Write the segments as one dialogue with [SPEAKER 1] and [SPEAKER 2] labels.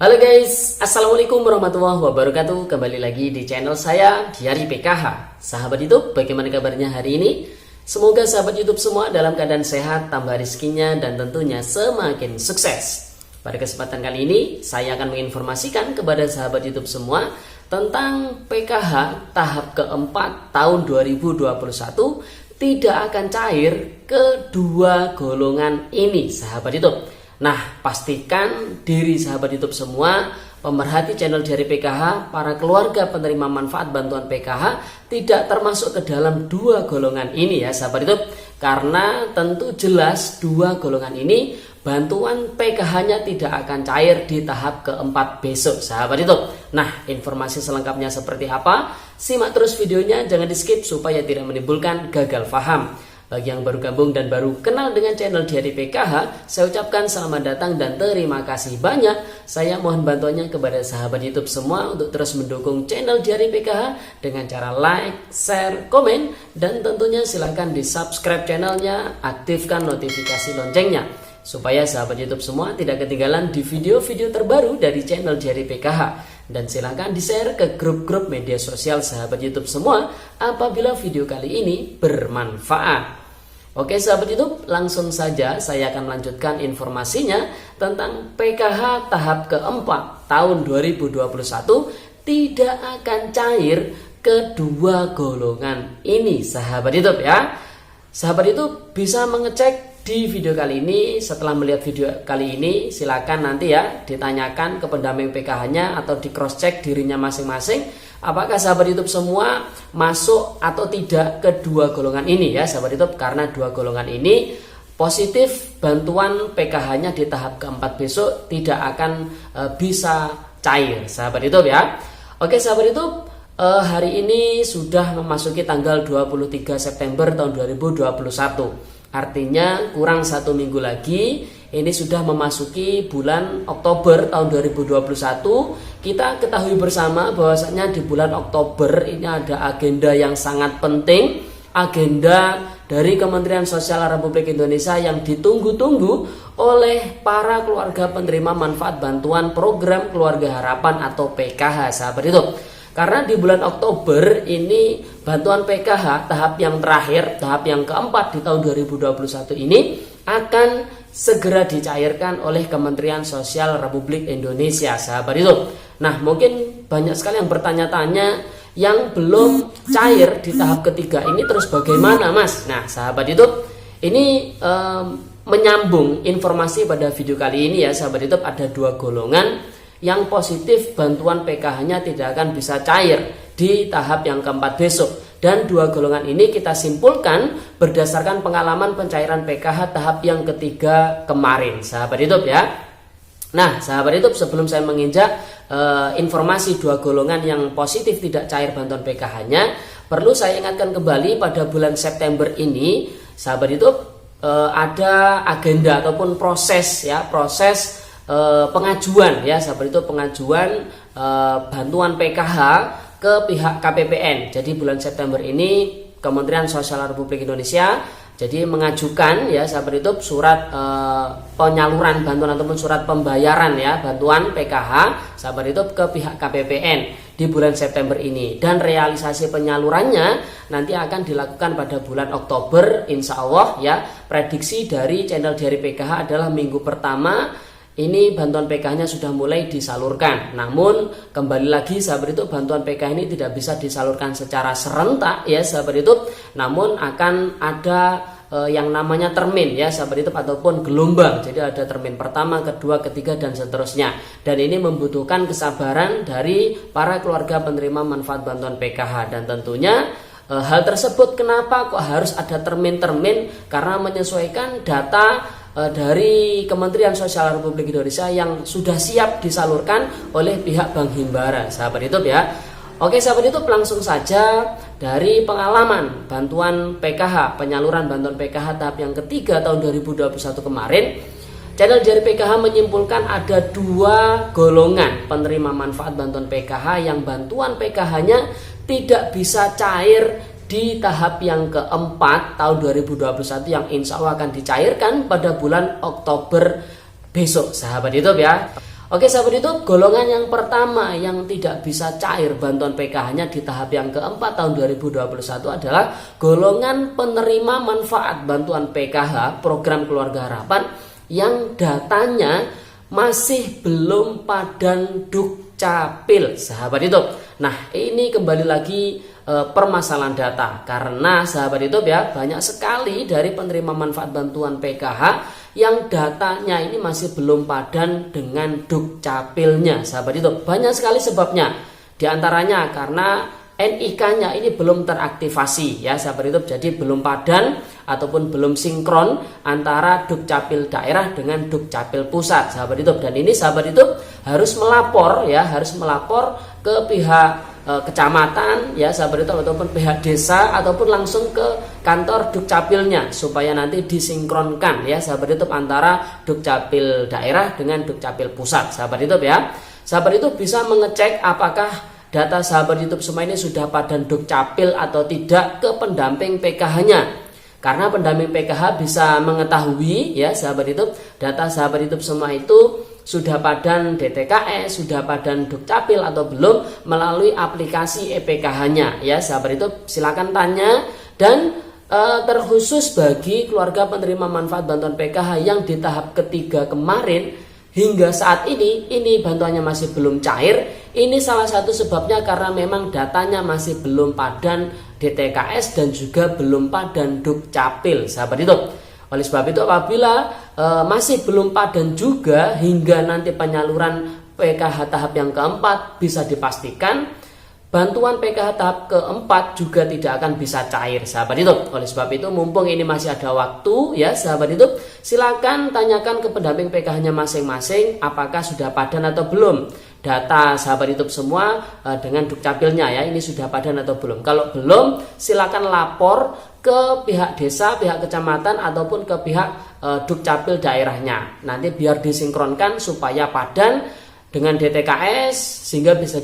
[SPEAKER 1] Halo guys, Assalamualaikum warahmatullahi wabarakatuh. Kembali lagi di channel saya Diari PKH. Sahabat YouTube, bagaimana kabarnya hari ini? Semoga sahabat YouTube semua dalam keadaan sehat, tambah rezekinya, dan tentunya semakin sukses. Pada kesempatan kali ini, saya akan menginformasikan kepada sahabat YouTube semua tentang PKH tahap keempat tahun 2021 tidak akan cair kedua golongan ini, sahabat YouTube. Nah, pastikan diri sahabat YouTube semua, pemerhati channel Diari PKH, para keluarga penerima manfaat bantuan PKH tidak termasuk ke dalam dua golongan ini ya sahabat YouTube. Karena tentu jelas dua golongan ini bantuan PKH-nya tidak akan cair di tahap keempat besok sahabat YouTube. Nah, informasi selengkapnya seperti apa? Simak terus videonya, jangan di skip supaya tidak menimbulkan gagal paham. Bagi yang baru gabung dan baru kenal dengan channel Diari PKH, saya ucapkan selamat datang dan terima kasih banyak. Saya mohon bantuannya kepada sahabat YouTube semua untuk terus mendukung channel Diari PKH dengan cara like, share, komen, dan tentunya silahkan di subscribe channelnya, aktifkan notifikasi loncengnya supaya sahabat YouTube semua tidak ketinggalan di video-video terbaru dari channel Diari PKH. Dan silahkan di-share ke grup-grup media sosial sahabat YouTube semua apabila video kali ini bermanfaat. Oke sahabat YouTube, langsung saja saya akan melanjutkan informasinya tentang PKH tahap keempat tahun 2021 tidak akan cair kedua golongan ini sahabat YouTube ya. Sahabat YouTube bisa mengecek di video kali ini. Setelah melihat video kali ini, silakan nanti ya ditanyakan ke pendamping PKH-nya atau di cross check dirinya masing-masing apakah sahabat YouTube semua masuk atau tidak kedua golongan ini ya sahabat YouTube. Karena dua golongan ini positif bantuan PKH-nya di tahap keempat besok tidak akan bisa cair sahabat YouTube ya. Oke sahabat YouTube, hari ini sudah memasuki tanggal 23 September tahun 2021. Artinya kurang satu minggu lagi ini sudah memasuki bulan Oktober tahun 2021. Kita ketahui bersama bahwasanya di bulan Oktober ini ada agenda yang sangat penting, agenda dari Kementerian Sosial Republik Indonesia yang ditunggu-tunggu oleh para keluarga penerima manfaat bantuan program Keluarga Harapan atau PKH sahabat itu. Karena di bulan Oktober ini bantuan PKH tahap yang terakhir, tahap yang keempat di tahun 2021 ini akan segera dicairkan oleh Kementerian Sosial Republik Indonesia sahabat itu. Nah, mungkin banyak sekali yang bertanya-tanya yang belum cair di tahap ketiga ini terus bagaimana Mas? Nah sahabat itu, ini menyambung informasi pada video kali ini ya sahabat itu, ada dua golongan yang positif bantuan PKH-nya tidak akan bisa cair di tahap yang keempat besok. Dan dua golongan ini kita simpulkan berdasarkan pengalaman pencairan PKH tahap yang ketiga kemarin sahabat YouTube ya. Nah sahabat YouTube, sebelum saya menginjak informasi dua golongan yang positif tidak cair bantuan PKH-nya, perlu saya ingatkan kembali pada bulan September ini sahabat YouTube ada agenda ataupun proses ya, proses pengajuan ya sahabat itu, pengajuan bantuan PKH ke pihak KPPN. Jadi bulan September ini Kementerian Sosial Republik Indonesia jadi mengajukan ya sahabat itu surat penyaluran bantuan ataupun surat pembayaran ya bantuan PKH sahabat itu ke pihak KPPN di bulan September ini, dan realisasi penyalurannya nanti akan dilakukan pada bulan Oktober insya Allah ya. Prediksi dari channel Diari PKH adalah minggu pertama ini bantuan PKH-nya sudah mulai disalurkan. Namun kembali lagi sahabat itu, bantuan PKH ini tidak bisa disalurkan secara serentak ya sahabat itu, namun akan ada yang namanya termin ya sahabat itu ataupun gelombang. Jadi ada termin pertama, kedua, ketiga, dan seterusnya. Dan ini membutuhkan kesabaran dari para keluarga penerima manfaat bantuan PKH. Dan tentunya hal tersebut kenapa kok harus ada termin-termin? Karena menyesuaikan data dari Kementerian Sosial Republik Indonesia yang sudah siap disalurkan oleh pihak Bank Himbara sahabat YouTube ya. Oke sahabat YouTube, langsung saja dari pengalaman bantuan PKH, penyaluran bantuan PKH tahap yang ketiga tahun 2021 kemarin, channel Diari PKH menyimpulkan ada dua golongan penerima manfaat bantuan PKH yang bantuan PKH-nya tidak bisa cair di tahap yang keempat tahun 2021 yang insya Allah akan dicairkan pada bulan Oktober besok sahabat YouTube ya. Oke sahabat YouTube, golongan yang pertama yang tidak bisa cair bantuan PKH-nya di tahap yang keempat tahun 2021 adalah golongan penerima manfaat bantuan PKH program Keluarga Harapan yang datanya masih belum padan Dukcapil sahabat YouTube. Nah ini kembali lagi permasalahan data, karena sahabat YouTube ya, banyak sekali dari penerima manfaat bantuan PKH yang datanya ini masih belum padan dengan Dukcapilnya sahabat YouTube. Banyak sekali sebabnya, di antaranya karena NIK-nya ini belum teraktivasi ya sahabat YouTube, jadi belum padan ataupun belum sinkron antara Dukcapil daerah dengan Dukcapil pusat sahabat YouTube. Dan ini sahabat YouTube harus melapor ya, harus melapor ke pihak kecamatan ya sahabat YouTube, ataupun pihak desa, ataupun langsung ke kantor Dukcapilnya supaya nanti disinkronkan ya sahabat YouTube antara Dukcapil daerah dengan Dukcapil pusat sahabat YouTube ya. Sahabat YouTube bisa mengecek apakah data sahabat YouTube semua ini sudah padan Dukcapil atau tidak ke pendamping PKH-nya. Karena pendamping PKH bisa mengetahui ya sahabat YouTube, data sahabat YouTube semua itu sudah padan DTKS, sudah padan Dukcapil atau belum melalui aplikasi EPKH-nya ya sahabat YouTube. Silakan tanya. Dan terkhusus bagi keluarga penerima manfaat bantuan PKH yang di tahap ketiga kemarin hingga saat ini bantuannya masih belum cair. Ini salah satu sebabnya karena memang datanya masih belum padan DTKS dan juga belum padan Dukcapil sahabat YouTube. Oleh sebab itu apabila masih belum padan juga hingga nanti penyaluran PKH tahap yang keempat, bisa dipastikan bantuan PKH tahap keempat juga tidak akan bisa cair sahabat YouTube. Oleh sebab itu mumpung ini masih ada waktu ya sahabat YouTube, silakan tanyakan ke pendamping PKH-nya masing-masing apakah sudah padan atau belum. Data sahabat YouTube semua dengan Dukcapilnya ya, ini sudah padan atau belum. Kalau belum, silakan lapor ke pihak desa, pihak kecamatan, ataupun ke pihak Dukcapil daerahnya. Nanti biar disinkronkan supaya padan dengan DTKS sehingga bisa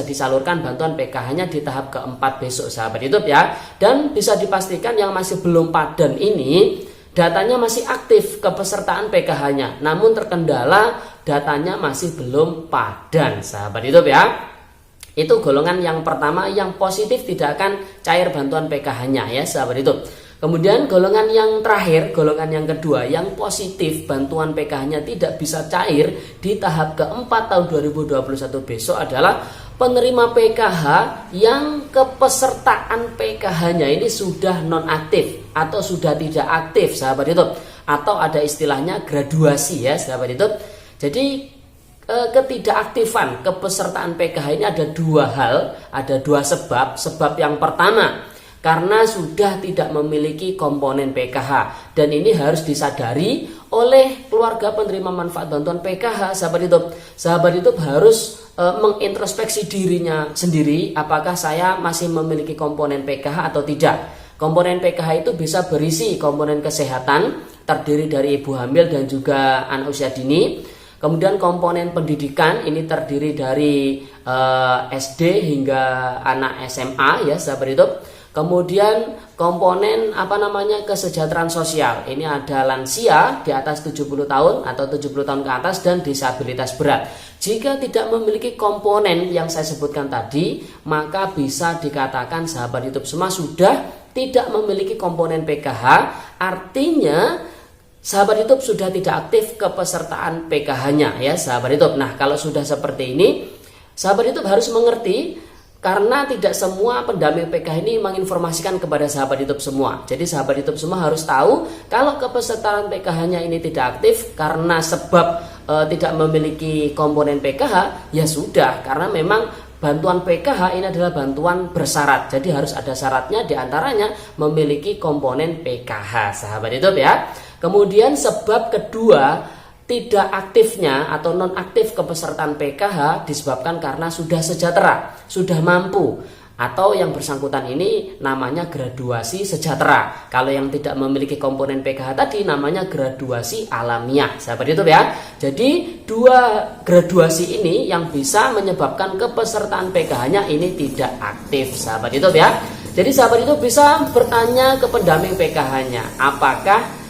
[SPEAKER 1] disalurkan bantuan PKH-nya di tahap keempat besok sahabat YouTube ya. Dan bisa dipastikan yang masih belum padan ini datanya masih aktif kepesertaan PKH-nya, namun terkendala datanya masih belum padan sahabat YouTube ya. Itu golongan yang pertama yang positif tidak akan cair bantuan PKH-nya ya sahabat YouTube. Kemudian golongan yang terakhir, golongan yang kedua yang positif bantuan PKH-nya tidak bisa cair di tahap keempat tahun 2021 besok adalah penerima PKH yang kepesertaan PKH-nya ini sudah nonaktif atau sudah tidak aktif sahabat YouTube, atau ada istilahnya graduasi ya sahabat YouTube. Jadi ketidakaktifan kepesertaan PKH ini ada dua hal, ada dua sebab. Sebab yang pertama karena sudah tidak memiliki komponen PKH, dan ini harus disadari oleh keluarga penerima manfaat bantuan PKH sahabat YouTube. Sahabat YouTube harus mengintrospeksi dirinya sendiri, apakah saya masih memiliki komponen PKH atau tidak. Komponen PKH itu bisa berisi komponen kesehatan terdiri dari ibu hamil dan juga anak usia dini. Kemudian komponen pendidikan ini terdiri dari SD hingga anak SMA ya sahabat YouTube. Kemudian komponen kesejahteraan sosial, ini ada lansia di atas 70 tahun atau 70 tahun ke atas dan disabilitas berat. Jika tidak memiliki komponen yang saya sebutkan tadi, maka bisa dikatakan sahabat YouTube semua sudah tidak memiliki komponen PKH. Artinya sahabat YouTube sudah tidak aktif kepesertaan PKH-nya ya sahabat YouTube. Nah kalau sudah seperti ini, sahabat YouTube harus mengerti, karena tidak semua pendamping PKH ini menginformasikan kepada sahabat YouTube semua. Jadi sahabat YouTube semua harus tahu kalau kepesertaan PKH-nya ini tidak aktif karena sebab tidak memiliki komponen PKH, ya sudah, karena memang bantuan PKH ini adalah bantuan bersyarat. Jadi harus ada syaratnya, diantaranya memiliki komponen PKH sahabat YouTube ya. Kemudian sebab kedua tidak aktifnya atau nonaktif kepesertaan PKH disebabkan karena sudah sejahtera, sudah mampu, atau yang bersangkutan ini namanya graduasi sejahtera. Kalau yang tidak memiliki komponen PKH tadi namanya graduasi alamiah sahabat YouTube ya. Jadi dua graduasi ini yang bisa menyebabkan kepesertaan PKH-nya ini tidak aktif sahabat YouTube ya. Jadi sahabat YouTube bisa bertanya ke pendamping PKH-nya apakah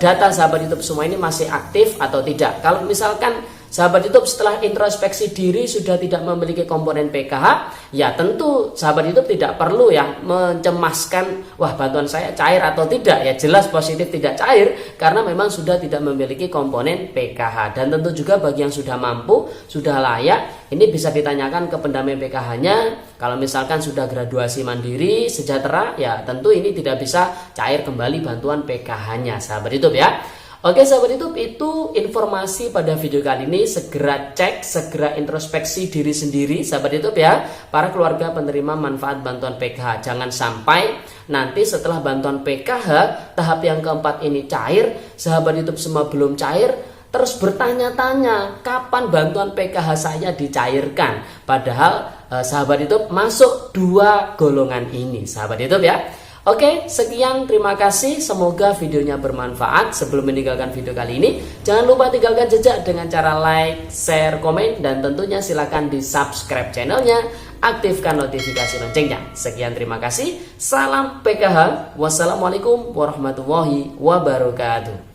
[SPEAKER 1] data sahabat YouTube semua ini masih aktif atau tidak. Kalau misalkan sahabat YouTube setelah introspeksi diri sudah tidak memiliki komponen PKH, ya tentu sahabat YouTube tidak perlu ya mencemaskan wah bantuan saya cair atau tidak. Ya jelas positif tidak cair karena memang sudah tidak memiliki komponen PKH. Dan tentu juga bagi yang sudah mampu, sudah layak, ini bisa ditanyakan ke pendamping PKH-nya. Kalau misalkan sudah graduasi mandiri, sejahtera, ya tentu ini tidak bisa cair kembali bantuan PKH-nya sahabat YouTube ya. Oke sahabat YouTube, itu informasi pada video kali ini. Segera cek, segera introspeksi diri sendiri sahabat YouTube ya, para keluarga penerima manfaat bantuan PKH. Jangan sampai nanti setelah bantuan PKH tahap yang keempat ini cair, sahabat YouTube semua belum cair, terus bertanya-tanya kapan bantuan PKH saya dicairkan. Padahal sahabat YouTube masuk dua golongan ini sahabat YouTube ya. Oke, sekian, terima kasih. Semoga videonya bermanfaat. Sebelum meninggalkan video kali ini, jangan lupa tinggalkan jejak dengan cara like, share, komen, dan tentunya silakan di subscribe channelnya, aktifkan notifikasi loncengnya. Sekian, terima kasih. Salam PKH. Wassalamualaikum warahmatullahi wabarakatuh.